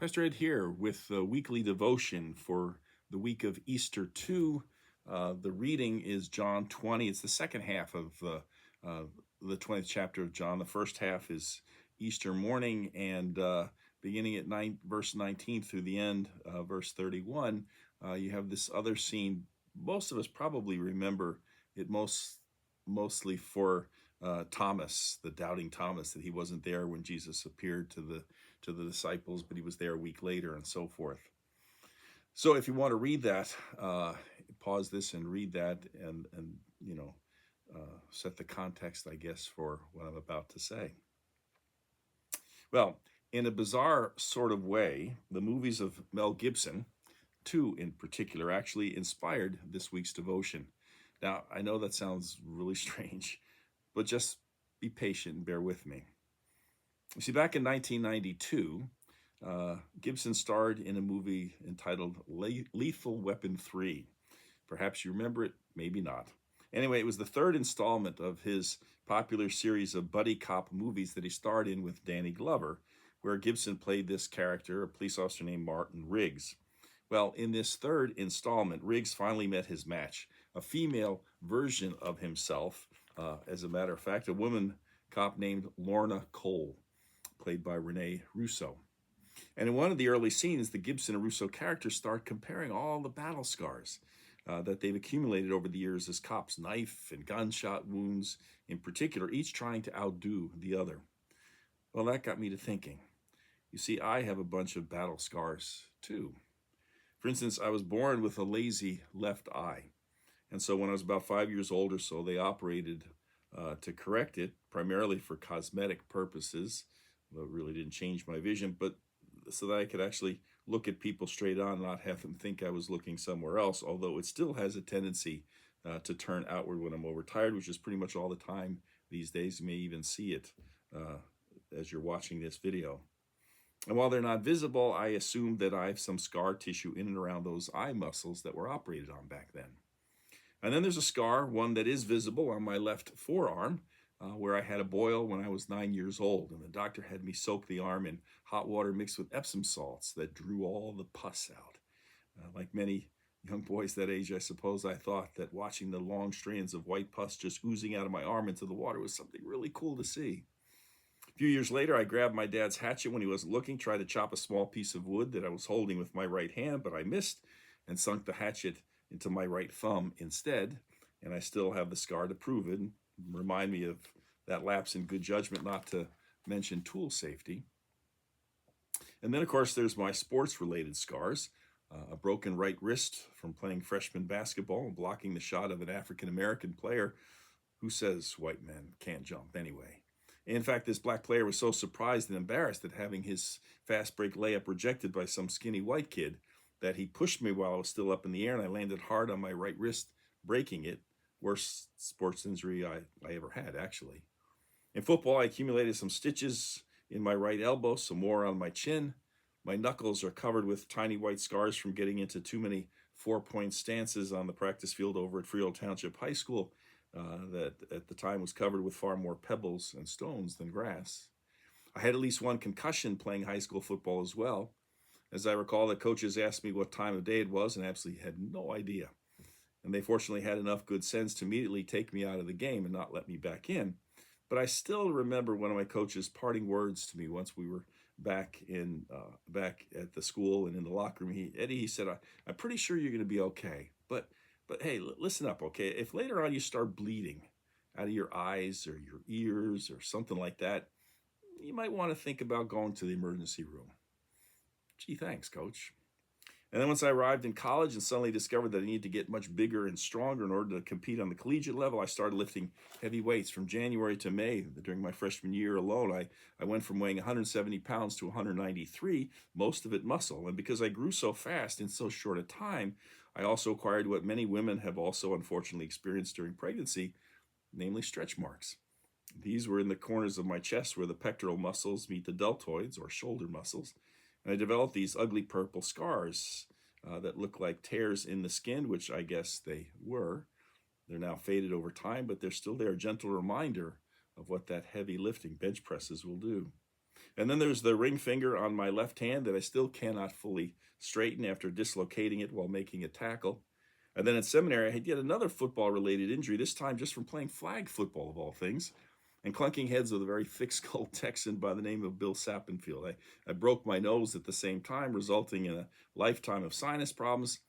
Pastor Ed here with the weekly devotion for the week of Easter 2. The reading is John 20. It's the second half of the 20th chapter of John. The first half is Easter morning, and beginning at verse 19 through the end, verse 31, you have this other scene. Most of us probably remember it mostly for Thomas, the doubting Thomas, that he wasn't there when Jesus appeared to the disciples, but he was there a week later, and so forth. So if you want to read that, pause this and read that, and set the context, I guess, for what I'm about to say. Well, in a bizarre sort of way, the movies of Mel Gibson, two in particular, actually inspired this week's devotion. Now, I know that sounds really strange, but just be patient and bear with me. You see, back in 1992, Gibson starred in a movie entitled Lethal Weapon 3. Perhaps you remember it, maybe not. Anyway, it was the third installment of his popular series of buddy cop movies that he starred in with Danny Glover, where Gibson played this character, a police officer named Martin Riggs. Well, in this third installment, Riggs finally met his match, a female version of himself, as a matter of fact, a woman cop named Lorna Cole, played by Renee Russo. And in one of the early scenes, the Gibson and Russo characters start comparing all the battle scars that they've accumulated over the years as cops, knife and gunshot wounds in particular, each trying to outdo the other. Well, that got me to thinking. You see, I have a bunch of battle scars too. For instance, I was born with a lazy left eye. And so when I was about 5 years old or so, they operated to correct it, primarily for cosmetic purposes. Well, it really didn't change my vision, but so that I could actually look at people straight on and not have them think I was looking somewhere else, although it still has a tendency to turn outward when I'm overtired, which is pretty much all the time these days. You may even see it as you're watching this video. And while they're not visible, I assume that I have some scar tissue in and around those eye muscles that were operated on back then. And then there's a scar, one that is visible on my left forearm, where I had a boil when I was 9 years old, and the doctor had me soak the arm in hot water mixed with Epsom salts that drew all the pus out. Like many young boys that age, I suppose I thought that watching the long strands of white pus just oozing out of my arm into the water was something really cool to see. A few years later, I grabbed my dad's hatchet when he wasn't looking, tried to chop a small piece of wood that I was holding with my right hand, but I missed and sunk the hatchet into my right thumb instead, and I still have the scar to prove it. Remind me of that lapse in good judgment not to mention tool safety. And then, of course, there's my sports-related scars. A broken right wrist from playing freshman basketball and blocking the shot of an African-American player who says white men can't jump anyway. In fact, this black player was so surprised and embarrassed at having his fast break layup rejected by some skinny white kid that he pushed me while I was still up in the air, and I landed hard on my right wrist, breaking it. Worst sports injury I ever had, actually. In football, I accumulated some stitches in my right elbow, some more on my chin. My knuckles are covered with tiny white scars from getting into too many four-point stances on the practice field over at Freehold Township High School that at the time was covered with far more pebbles and stones than grass. I had at least one concussion playing high school football as well. As I recall, the coaches asked me what time of day it was and absolutely had no idea. And they fortunately had enough good sense to immediately take me out of the game and not let me back in. But I still remember one of my coaches' parting words to me once we were back at the school and in the locker room. He said, I'm pretty sure you're going to be okay. But hey, listen up, okay? If later on you start bleeding out of your eyes or your ears or something like that, you might want to think about going to the emergency room. Gee, thanks, Coach. And then once I arrived in college and suddenly discovered that I needed to get much bigger and stronger in order to compete on the collegiate level, I started lifting heavy weights from January to May. During my freshman year alone, I went from weighing 170 pounds to 193, most of it muscle. And because I grew so fast in so short a time, I also acquired what many women have also unfortunately experienced during pregnancy, namely stretch marks. These were in the corners of my chest where the pectoral muscles meet the deltoids or shoulder muscles. And I developed these ugly purple scars that look like tears in the skin, which I guess they were. They're now faded over time, but they're still there, a gentle reminder of what that heavy lifting bench presses will do. And then there's the ring finger on my left hand that I still cannot fully straighten after dislocating it while making a tackle. And then in seminary, I had yet another football-related injury, this time just from playing flag football, of all things, and clunking heads with a very thick-skulled Texan by the name of Bill Sappenfield. I broke my nose at the same time, resulting in a lifetime of sinus problems,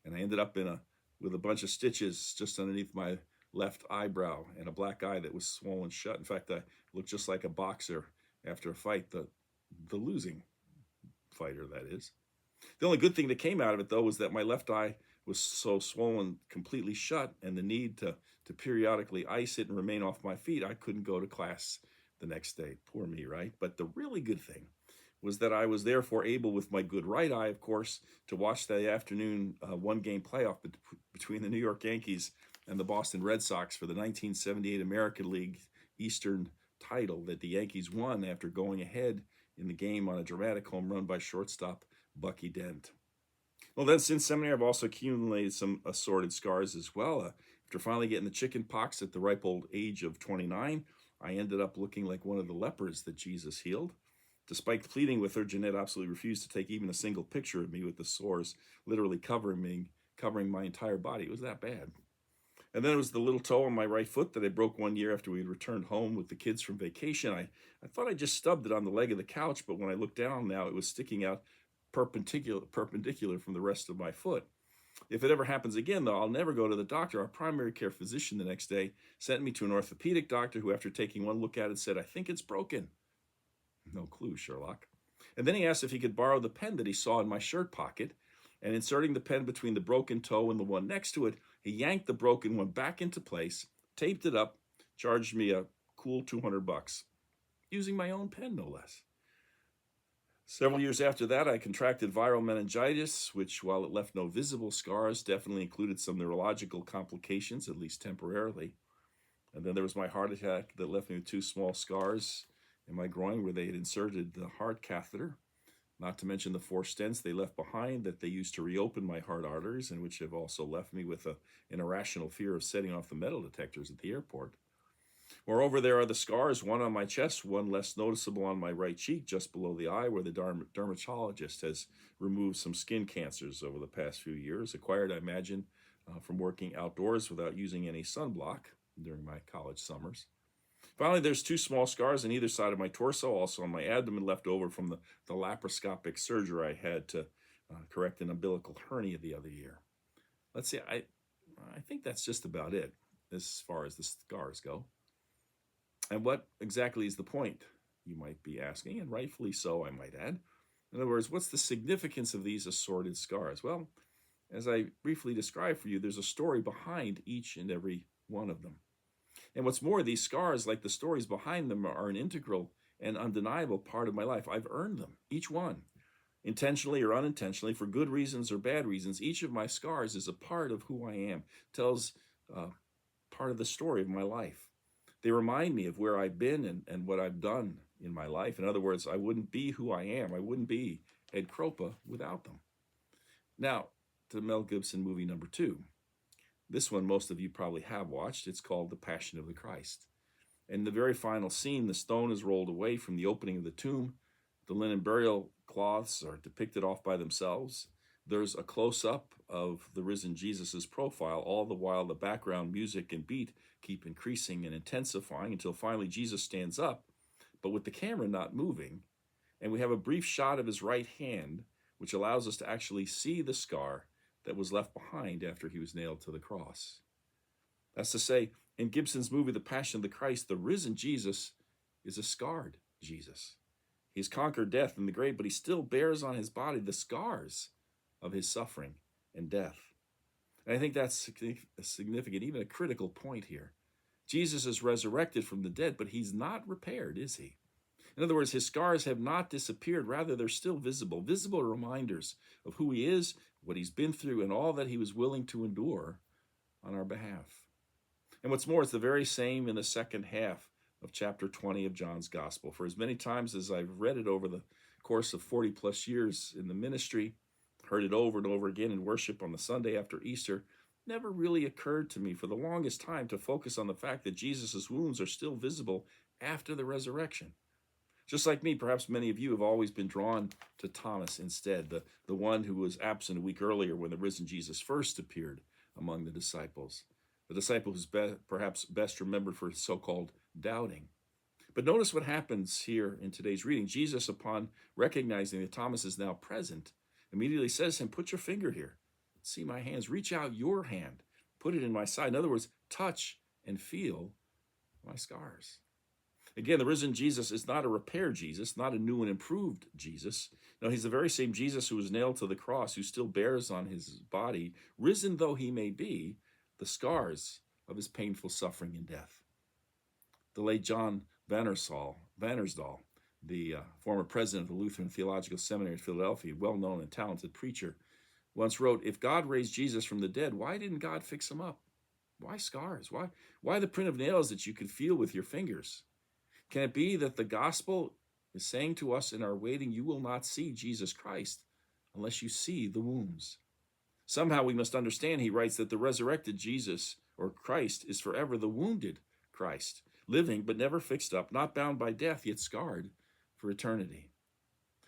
and I ended up with a bunch of stitches just underneath my left eyebrow and a black eye that was swollen shut. In fact, I looked just like a boxer after a fight, the losing fighter, that is. The only good thing that came out of it, though, was that my left eye was so swollen completely shut, and the need to periodically ice it and remain off my feet, I couldn't go to class the next day. Poor me, right? But the really good thing was that I was therefore able, with my good right eye, of course, to watch the afternoon one-game playoff between the New York Yankees and the Boston Red Sox for the 1978 American League Eastern title that the Yankees won after going ahead in the game on a dramatic home run by shortstop Bucky Dent. Well, then, since seminary, I've also accumulated some assorted scars as well. After finally getting the chicken pox at the ripe old age of 29, I ended up looking like one of the lepers that Jesus healed. Despite pleading with her, Jeanette absolutely refused to take even a single picture of me with the sores literally covering my entire body. It was that bad. And then it was the little toe on my right foot that I broke one year after we had returned home with the kids from vacation. I thought I just stubbed it on the leg of the couch, but when I looked down now, it was sticking out perpendicular from the rest of my foot. If it ever happens again, though, I'll never go to the doctor. Our primary care physician the next day sent me to an orthopedic doctor who, after taking one look at it, said, "I think it's broken." No clue, Sherlock. And then he asked if he could borrow the pen that he saw in my shirt pocket, and inserting the pen between the broken toe and the one next to it, he yanked the broken one back into place, taped it up, charged me a cool $200, using my own pen, no less. Several years after that, I contracted viral meningitis, which, while it left no visible scars, definitely included some neurological complications, at least temporarily. And then there was my heart attack that left me with 2 small scars in my groin where they had inserted the heart catheter, not to mention the 4 stents they left behind that they used to reopen my heart arteries, and which have also left me with an irrational fear of setting off the metal detectors at the airport. Moreover, there are the scars, one on my chest, one less noticeable on my right cheek, just below the eye, where the dermatologist has removed some skin cancers over the past few years, acquired, I imagine, from working outdoors without using any sunblock during my college summers. Finally, there's 2 small scars on either side of my torso, also on my abdomen, left over from the laparoscopic surgery I had to correct an umbilical hernia the other year. Let's see, I think that's just about it as far as the scars go. And what exactly is the point, you might be asking, and rightfully so, I might add. In other words, what's the significance of these assorted scars? Well, as I briefly described for you, there's a story behind each and every one of them. And what's more, these scars, like the stories behind them, are an integral and undeniable part of my life. I've earned them, each one, intentionally or unintentionally, for good reasons or bad reasons. Each of my scars is a part of who I am, tells part of the story of my life. They remind me of where I've been and what I've done in my life. In other words, I wouldn't be who I am. I wouldn't be Ed Kropa without them. Now, to Mel Gibson movie number 2. This one most of you probably have watched. It's called The Passion of the Christ. In the very final scene, the stone is rolled away from the opening of the tomb. The linen burial cloths are depicted off by themselves. There's a close-up of the risen Jesus' profile, all the while the background music and beat keep increasing and intensifying until finally Jesus stands up, but with the camera not moving, and we have a brief shot of his right hand, which allows us to actually see the scar that was left behind after he was nailed to the cross. That's to say, in Gibson's movie, The Passion of the Christ, the risen Jesus is a scarred Jesus. He's conquered death and the grave, but he still bears on his body the scars of his suffering and death. And I think that's a significant, even a critical point here. Jesus is resurrected from the dead, but he's not repaired, is he? In other words, his scars have not disappeared. Rather, they're still visible reminders of who he is, what he's been through, and all that he was willing to endure on our behalf. And what's more, it's the very same in the second half of chapter 20 of John's Gospel. For as many times as I've read it over the course of 40 plus years in the ministry, heard it over and over again in worship on the Sunday after Easter, never really occurred to me for the longest time to focus on the fact that Jesus' wounds are still visible after the resurrection. Just like me, perhaps many of you have always been drawn to Thomas instead, the one who was absent a week earlier when the risen Jesus first appeared among the disciples. The disciple who's perhaps best remembered for his so-called doubting. But notice what happens here in today's reading. Jesus, upon recognizing that Thomas is now present, immediately says to him, "Put your finger here. See my hands. Reach out your hand. Put it in my side." In other words, touch and feel my scars. Again, the risen Jesus is not a repaired Jesus, not a new and improved Jesus. No, he's the very same Jesus who was nailed to the cross, who still bears on his body, risen though he may be, the scars of his painful suffering and death. The late John Vannersdal, the former president of the Lutheran Theological Seminary at Philadelphia, well-known and talented preacher, once wrote, "If God raised Jesus from the dead, why didn't God fix him up? Why scars? Why the print of nails that you could feel with your fingers? Can it be that the gospel is saying to us in our waiting, you will not see Jesus Christ unless you see the wounds? Somehow we must understand," he writes, "that the resurrected Jesus or Christ is forever the wounded Christ, living but never fixed up, not bound by death, yet scarred for eternity."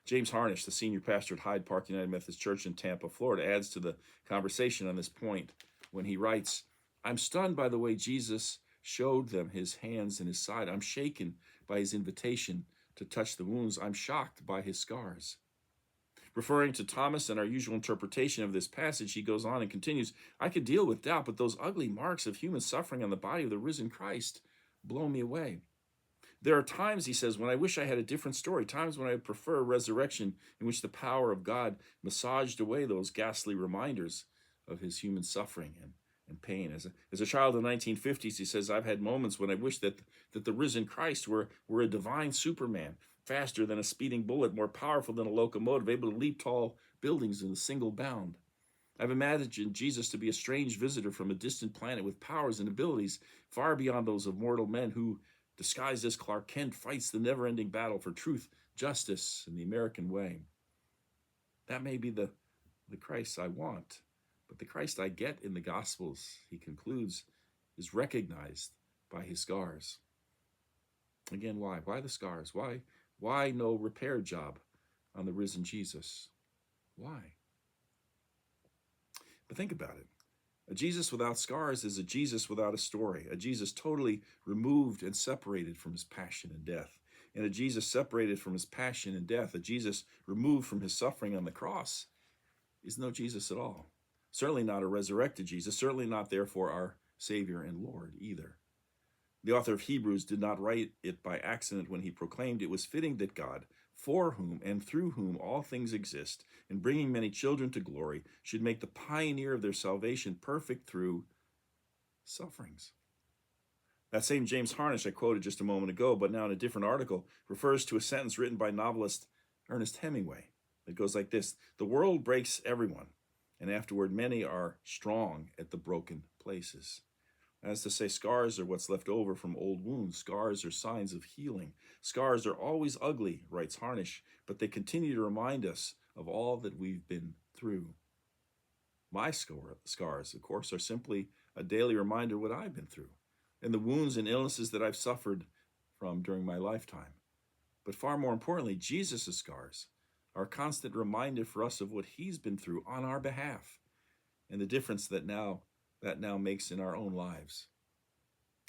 James Harnish, the senior pastor at Hyde Park United Methodist Church in Tampa, Florida, adds to the conversation on this point when he writes, "I'm stunned by the way Jesus showed them his hands and his side. I'm shaken by his invitation to touch the wounds. I'm shocked by his scars." Referring to Thomas and our usual interpretation of this passage, he goes on and continues, "I could deal with doubt, but those ugly marks of human suffering on the body of the risen Christ blow me away. There are times," he says, "when I wish I had a different story, times when I would prefer a resurrection in which the power of God massaged away those ghastly reminders of his human suffering and pain. As a child in the 1950s, he says, I've had moments when I wish that the risen Christ were a divine Superman, faster than a speeding bullet, more powerful than a locomotive, able to leap tall buildings in a single bound. I've imagined Jesus to be a strange visitor from a distant planet with powers and abilities far beyond those of mortal men who, disguised as Clark Kent, fights the never-ending battle for truth, justice, and the American way. That may be the Christ I want, but the Christ I get in the Gospels," he concludes, "is recognized by his scars." Again, why? Why the scars? Why no repair job on the risen Jesus? Why? But think about it. A Jesus without scars is a Jesus without a story, a Jesus totally removed and separated from his passion and death. And a Jesus separated from his passion and death, a Jesus removed from his suffering on the cross, is no Jesus at all. Certainly not a resurrected Jesus, certainly not therefore our Savior and Lord either. The author of Hebrews did not write it by accident when he proclaimed it was fitting that God, for whom and through whom all things exist, in bringing many children to glory, should make the pioneer of their salvation perfect through sufferings. That same James Harnish I quoted just a moment ago, but now in a different article, refers to a sentence written by novelist Ernest Hemingway. It goes like this: "The world breaks everyone, and afterward many are strong at the broken places." As to say, scars are what's left over from old wounds. Scars are signs of healing. Scars are always ugly, writes Harnish, but they continue to remind us of all that we've been through. My scars, of course, are simply a daily reminder of what I've been through and the wounds and illnesses that I've suffered from during my lifetime. But far more importantly, Jesus' scars are a constant reminder for us of what he's been through on our behalf and the difference that now makes in our own lives.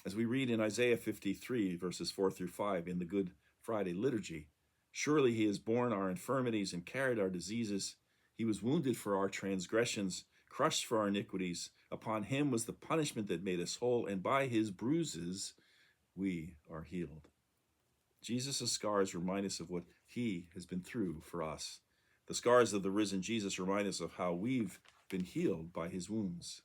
As we read in Isaiah 53, verses 4 through 5 in the Good Friday liturgy, "Surely he has borne our infirmities and carried our diseases. He was wounded for our transgressions, crushed for our iniquities. Upon him was the punishment that made us whole, and by his bruises we are healed." Jesus' scars remind us of what he has been through for us. The scars of the risen Jesus remind us of how we've been healed by his wounds.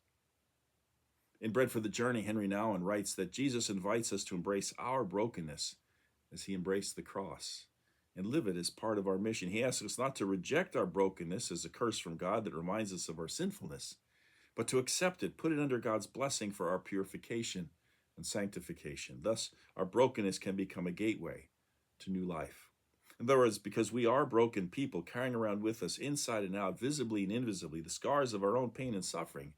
In Bread for the Journey, Henry Nouwen writes that Jesus invites us to embrace our brokenness as he embraced the cross and live it as part of our mission. He asks us not to reject our brokenness as a curse from God that reminds us of our sinfulness, but to accept it, put it under God's blessing for our purification and sanctification. Thus, our brokenness can become a gateway to new life. In other words, because we are broken people carrying around with us inside and out, visibly and invisibly, the scars of our own pain and suffering,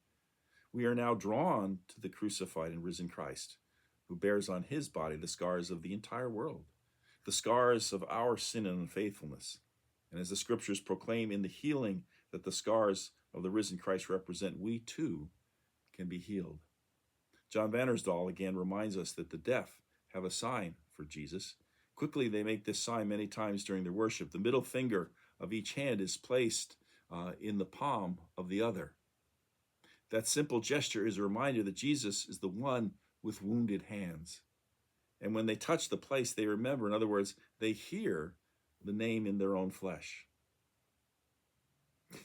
we are now drawn to the crucified and risen Christ, who bears on his body the scars of the entire world. the scars of our sin and unfaithfulness. And as the scriptures proclaim, in the healing that the scars of the risen Christ represent, we too can be healed. John Vandersdal again reminds us that the deaf have a sign for Jesus. Quickly, they make this sign many times during their worship. The middle finger of each hand is placed in the palm of the other. That simple gesture is a reminder that Jesus is the one with wounded hands. And when they touch the place, they remember. In other words, they hear the name in their own flesh.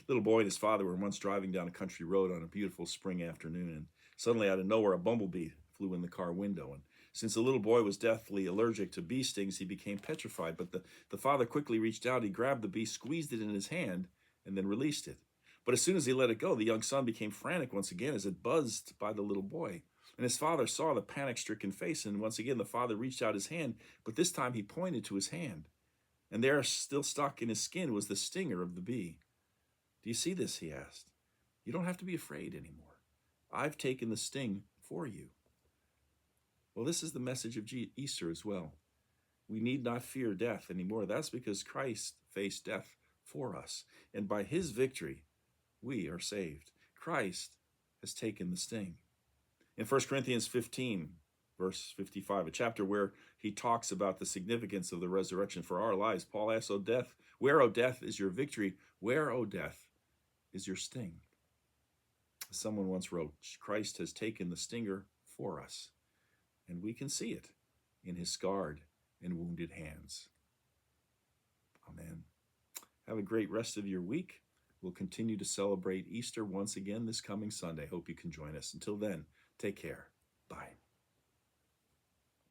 Little boy and his father were once driving down a country road on a beautiful spring afternoon, and suddenly out of nowhere a bumblebee flew in the car window. And since the little boy was deathly allergic to bee stings, he became petrified. But the father quickly reached out, he grabbed the bee, squeezed it in his hand, and then released it. But as soon as he let it go, the young son became frantic once again as it buzzed by the little boy. And his father saw the panic-stricken face, and once again the father reached out his hand, but this time he pointed to his hand. And there, still stuck in his skin, was the stinger of the bee. "Do you see this?" he asked. "You don't have to be afraid anymore. I've taken the sting for you." Well, this is the message of Easter as well. We need not fear death anymore. That's because Christ faced death for us. And by his victory, we are saved. Christ has taken the sting. In 1 Corinthians 15, verse 55, a chapter where he talks about the significance of the resurrection for our lives, Paul asks, "O death, where, O death, is your victory? Where, O death, is your sting?" Someone once wrote, Christ has taken the stinger for us, and we can see it in his scarred and wounded hands. Amen. Have a great rest of your week. We'll continue to celebrate Easter once again this coming Sunday. Hope you can join us. Until then, take care. Bye.